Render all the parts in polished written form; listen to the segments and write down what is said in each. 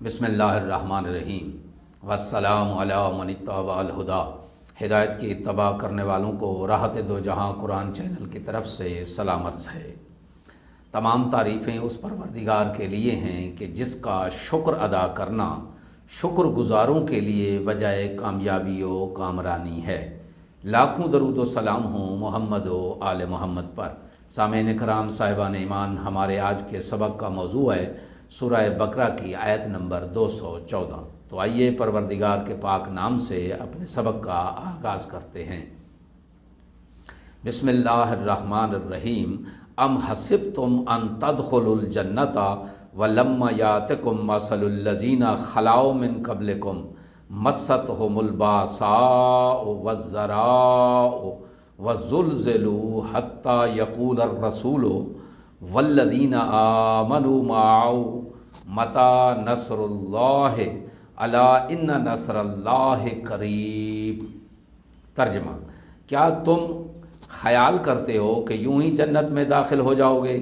بسم اللہ الرحمن الرحیم والسلام علی من اتبع الہدی۔ ہدایت کی اتباع کرنے والوں کو راحت دو جہاں قرآن چینل کی طرف سے سلام عرض ہے۔ تمام تعریفیں اس پروردگار کے لیے ہیں کہ جس کا شکر ادا کرنا شکر گزاروں کے لیے وجہ کامیابی و کامرانی ہے۔ لاکھوں درود و سلام ہوں محمد و آل محمد پر۔ سامعین کرام صاحبان ایمان، ہمارے آج کے سبق کا موضوع ہے سورہ بقرہ کی آیت نمبر 214۔ تو آئیے پروردگار کے پاک نام سے اپنے سبق کا آغاز کرتے ہیں۔ بسم اللہ الرحمن الرحیم۔ ام حسبتم ان تدخلوا الجنۃ ولما یاتکم مثل الذین خلوا من قبلکم مستهم الباساء والضراء وزلزلوا حتى يقول الرسول والذین آمنوا معه متی نصر اللہ الا ان نصر اللہ قریب۔ ترجمہ: کیا تم خیال کرتے ہو کہ یوں ہی جنت میں داخل ہو جاؤ گے،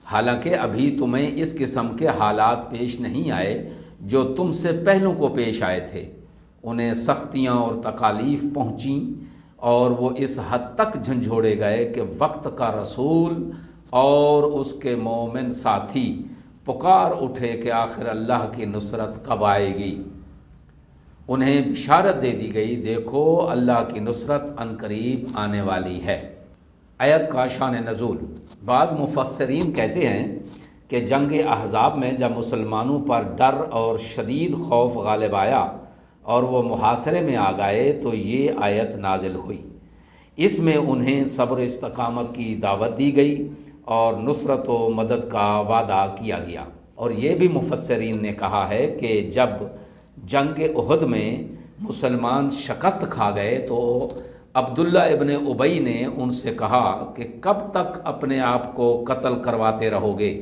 حالانکہ ابھی تمہیں اس قسم کے حالات پیش نہیں آئے جو تم سے پہلوں کو پیش آئے تھے۔ انہیں سختیاں اور تکالیف پہنچیں اور وہ اس حد تک جھنجھوڑے گئے کہ وقت کا رسول اور اس کے مومن ساتھی پکار اٹھے کہ آخر اللہ کی نصرت کب آئے گی۔ انہیں بشارت دے دی گئی، دیکھو اللہ کی نصرت عنقریب آنے والی ہے۔ آیت کا شان نزول: بعض مفسرین کہتے ہیں کہ جنگ احزاب میں جب مسلمانوں پر ڈر اور شدید خوف غالب آیا اور وہ محاصرے میں آ گئے تو یہ آیت نازل ہوئی۔ اس میں انہیں صبر استقامت کی دعوت دی گئی اور نصرت و مدد کا وعدہ کیا گیا۔ اور یہ بھی مفسرین نے کہا ہے کہ جب جنگ احد میں مسلمان شکست کھا گئے تو عبداللہ ابن ابی نے ان سے کہا کہ کب تک اپنے آپ کو قتل کرواتے رہو گے؟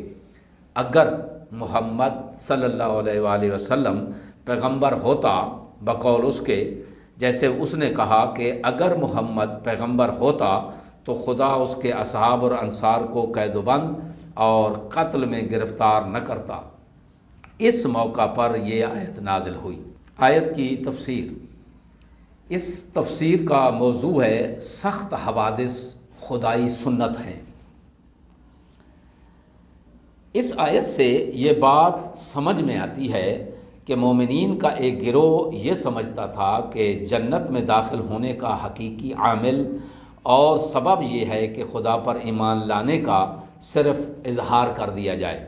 اگر محمد صلی اللہ علیہ وآلہ وسلم پیغمبر ہوتا، بقول اس کے، جیسے اس نے کہا کہ اگر محمد پیغمبر ہوتا تو خدا اس کے اصحاب اور انصار کو قید و بند اور قتل میں گرفتار نہ کرتا۔ اس موقع پر یہ آیت نازل ہوئی۔ آیت کی تفسیر: اس تفسیر کا موضوع ہے سخت حوادث خدائی سنت ہیں۔ اس آیت سے یہ بات سمجھ میں آتی ہے کہ مومنین کا ایک گروہ یہ سمجھتا تھا کہ جنت میں داخل ہونے کا حقیقی عامل اور سبب یہ ہے کہ خدا پر ایمان لانے کا صرف اظہار کر دیا جائے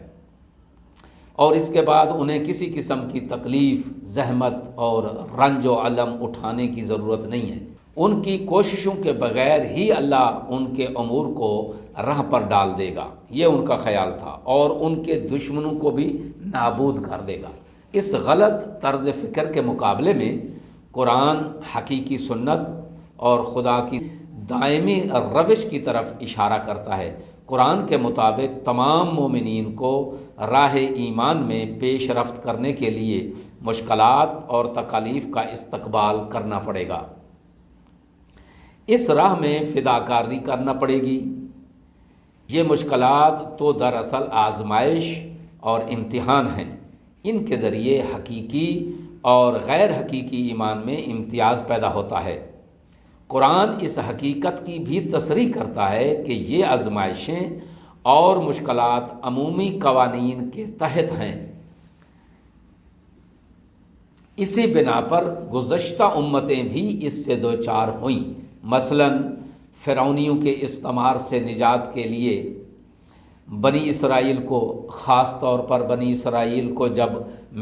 اور اس کے بعد انہیں کسی قسم کی تکلیف، زحمت اور رنج و الم اٹھانے کی ضرورت نہیں ہے۔ ان کی کوششوں کے بغیر ہی اللہ ان کے امور کو راہ پر ڈال دے گا، یہ ان کا خیال تھا، اور ان کے دشمنوں کو بھی نابود کر دے گا۔ اس غلط طرز فکر کے مقابلے میں قرآن حقیقی سنت اور خدا کی دائمی روش کی طرف اشارہ کرتا ہے۔ قرآن کے مطابق تمام مومنین کو راہ ایمان میں پیش رفت کرنے کے لیے مشکلات اور تکالیف کا استقبال کرنا پڑے گا۔ اس راہ میں فداکاری کرنا پڑے گی۔ یہ مشکلات تو دراصل آزمائش اور امتحان ہیں۔ ان کے ذریعے حقیقی اور غیر حقیقی ایمان میں امتیاز پیدا ہوتا ہے۔ قرآن اس حقیقت کی بھی تصریح کرتا ہے کہ یہ آزمائشیں اور مشکلات عمومی قوانین کے تحت ہیں۔ اسی بنا پر گزشتہ امتیں بھی اس سے دوچار ہوئیں۔ مثلاً فرعونیوں کے استعمار سے نجات کے لیے بنی اسرائیل کو، خاص طور پر بنی اسرائیل کو جب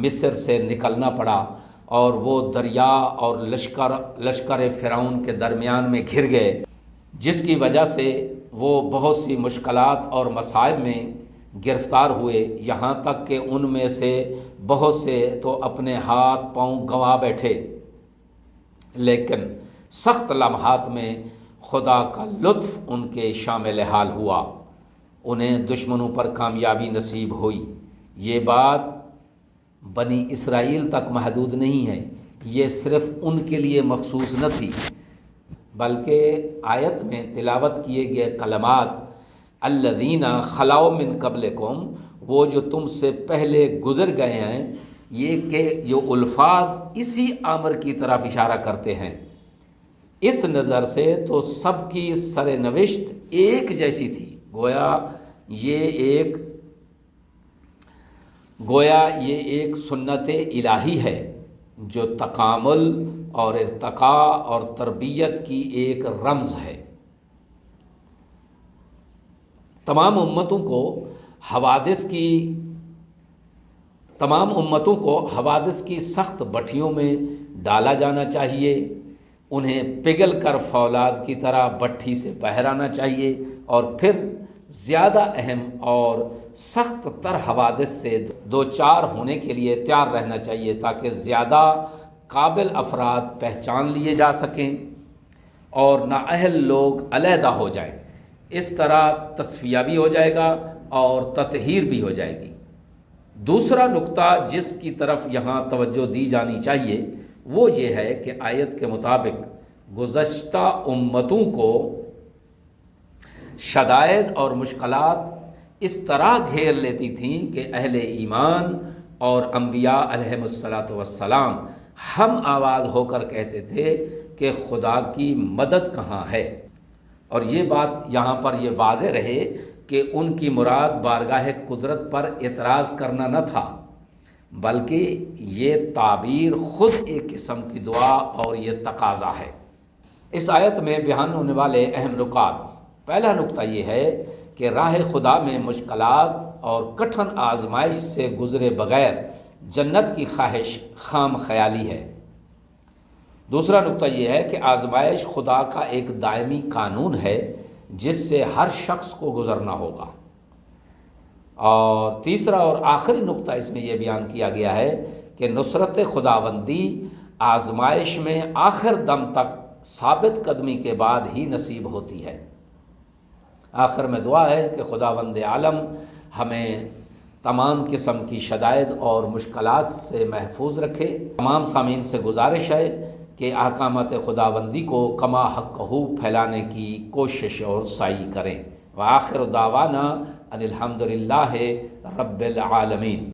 مصر سے نکلنا پڑا اور وہ دریا اور لشکر فرعون کے درمیان میں گھر گئے، جس کی وجہ سے وہ بہت سی مشکلات اور مصائب میں گرفتار ہوئے، یہاں تک کہ ان میں سے بہت سے تو اپنے ہاتھ پاؤں گنوا بیٹھے۔ لیکن سخت لمحات میں خدا کا لطف ان کے شامل حال ہوا، انہیں دشمنوں پر کامیابی نصیب ہوئی۔ یہ بات بنی اسرائیل تک محدود نہیں ہے، یہ صرف ان کے لیے مخصوص نہ تھی، بلکہ آیت میں تلاوت کیے گئے کلمات الذین خلوا من قبلکم وہ جو تم سے پہلے گزر گئے ہیں، یہ کہ جو الفاظ اسی امر کی طرف اشارہ کرتے ہیں، اس نظر سے تو سب کی سرنوشت ایک جیسی تھی۔ گویا یہ ایک سنت الہی ہے جو تکامل اور ارتقاء اور تربیت کی ایک رمز ہے۔ تمام امتوں کو حوادث کی سخت بٹھیوں میں ڈالا جانا چاہیے، انہیں پگھل کر فولاد کی طرح بٹھی سے باہر آنا چاہیے، اور پھر زیادہ اہم اور سخت تر حوادث سے دو چار ہونے کے لیے تیار رہنا چاہیے، تاکہ زیادہ قابل افراد پہچان لیے جا سکیں اور نااہل لوگ علیحدہ ہو جائیں۔ اس طرح تصفیہ بھی ہو جائے گا اور تطہیر بھی ہو جائے گی۔ دوسرا نقطہ جس کی طرف یہاں توجہ دی جانی چاہیے وہ یہ ہے کہ آیت کے مطابق گزشتہ امتوں کو شدائد اور مشکلات اس طرح گھیر لیتی تھیں کہ اہل ایمان اور انبیاء علیہم السلام ہم آواز ہو کر کہتے تھے کہ خدا کی مدد کہاں ہے، اور یہ بات یہاں پر یہ واضح رہے کہ ان کی مراد بارگاہ قدرت پر اعتراض کرنا نہ تھا، بلکہ یہ تعبیر خود ایک قسم کی دعا اور یہ تقاضا ہے۔ اس آیت میں بیان ہونے والے اہم نکات، پہلا نقطہ یہ ہے کہ راہ خدا میں مشکلات اور کٹھن آزمائش سے گزرے بغیر جنت کی خواہش خام خیالی ہے۔ دوسرا نقطہ یہ ہے کہ آزمائش خدا کا ایک دائمی قانون ہے جس سے ہر شخص کو گزرنا ہوگا۔ اور تیسرا اور آخری نقطہ اس میں یہ بیان کیا گیا ہے کہ نصرت خداوندی آزمائش میں آخر دم تک ثابت قدمی کے بعد ہی نصیب ہوتی ہے۔ آخر میں دعا ہے کہ خداوند عالم ہمیں تمام قسم کی شدائد اور مشکلات سے محفوظ رکھے۔ تمام سامعین سے گزارش ہے کہ احکامات خداوندی کو کما حقہ پھیلانے کی کوشش اور سعی کریں۔ وآخر دعوانا ان الحمد للہ رب العالمین۔